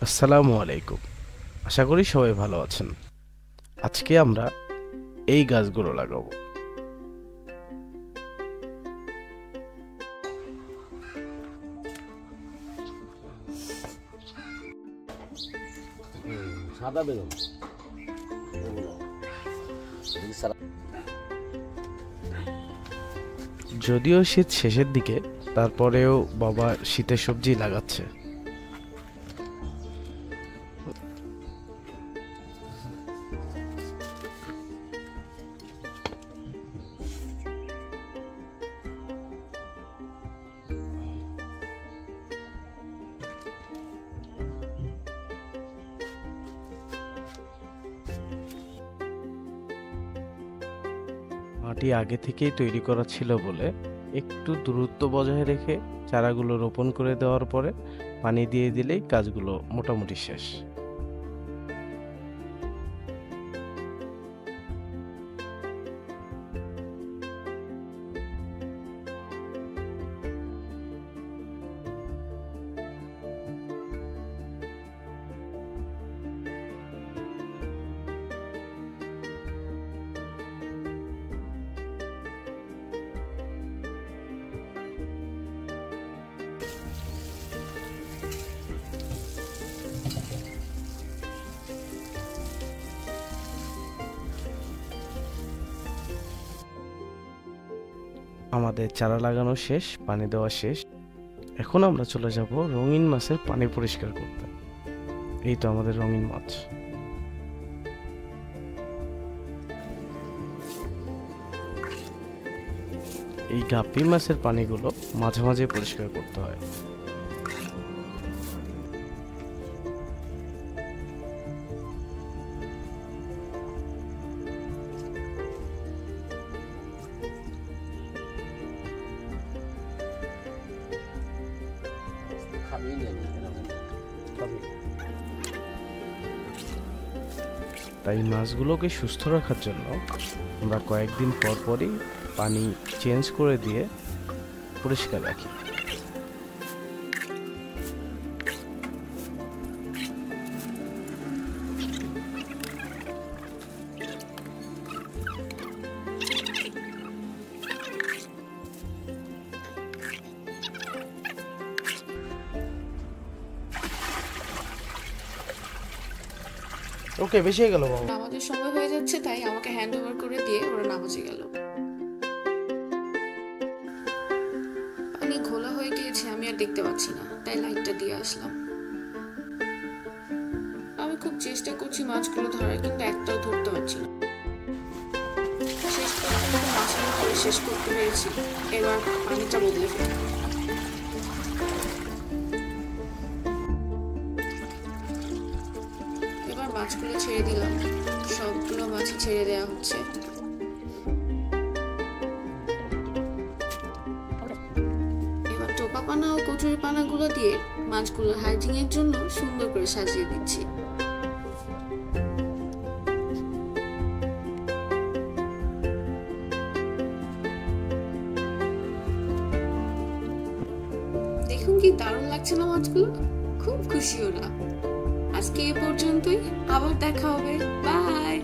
আসসালামু আলাইকুম। আশা করি সবাই ভালো আছেন। আজকে আমরা এই গাছগুলো লাগাবো। সাদা বেগুন যদিও শীত শেষের দিকে, তারপরেও বাবা শীতের সবজি লাগাচ্ছে। মাটি আগে থেকেই তৈরি করা ছিল বলে একটু দূরত্ব বজায় রেখে চারাগুলো রোপণ করে দেওয়ার পরে পানি দিয়ে দিলেই কাজগুলো মোটামুটি শেষ। আমাদের চারা লাগানো শেষ, পানি দেওয়া শেষ। এখন আমরা চলে যাব রঙিন মাছের পানি পরিষ্কার করতে। এই তো আমাদের রঙিন মাছ। এই গাপ্পি মাছের পানিগুলো মাঝে মাঝে পরিষ্কার করতে হয়। তাই মাছগুলোকে সুস্থ রাখার জন্য আমরা কয়েকদিন পর পরই পানি চেঞ্জ করে দিয়ে পরিষ্কার রাখি। ওকে, বেশি হয়ে গেল বাবা। নামাজের সময় হয়ে যাচ্ছে, তাই আমাকে হ্যান্ড ওভার করে দিয়ে ওরা নামাজে গেল। পানি ঘোলা হয়ে গিয়েছে, আমি আর দেখতে পাচ্ছি না, তাই লাইটটা দিয়ে আসলাম। আমি খুব চেষ্টা করছি মাছগুলো ধরার, কিন্তু একটাও ধরতে পারছি না। শেষ পর্যন্ত মাছগুলো ধরে শেষ করতে পেরেছি। এবার পানিটা বদলে ফেলি। এবার মাছগুলো ছেড়ে দিলাম। সবগুলো মাছ ছেড়ে দেওয়া হচ্ছে। এবার টোপা পানা ও কচুরি পানাগুলো দিয়ে মাছগুলো হাইজিং এর জন্য সুন্দর করে সাজিয়ে দিচ্ছি। দেখুন কি দারুণ লাগছে না মাছগুলো? খুব খুশি ওরা। আজকে এ পর্যন্তই, আবার দেখা হবে। বাই।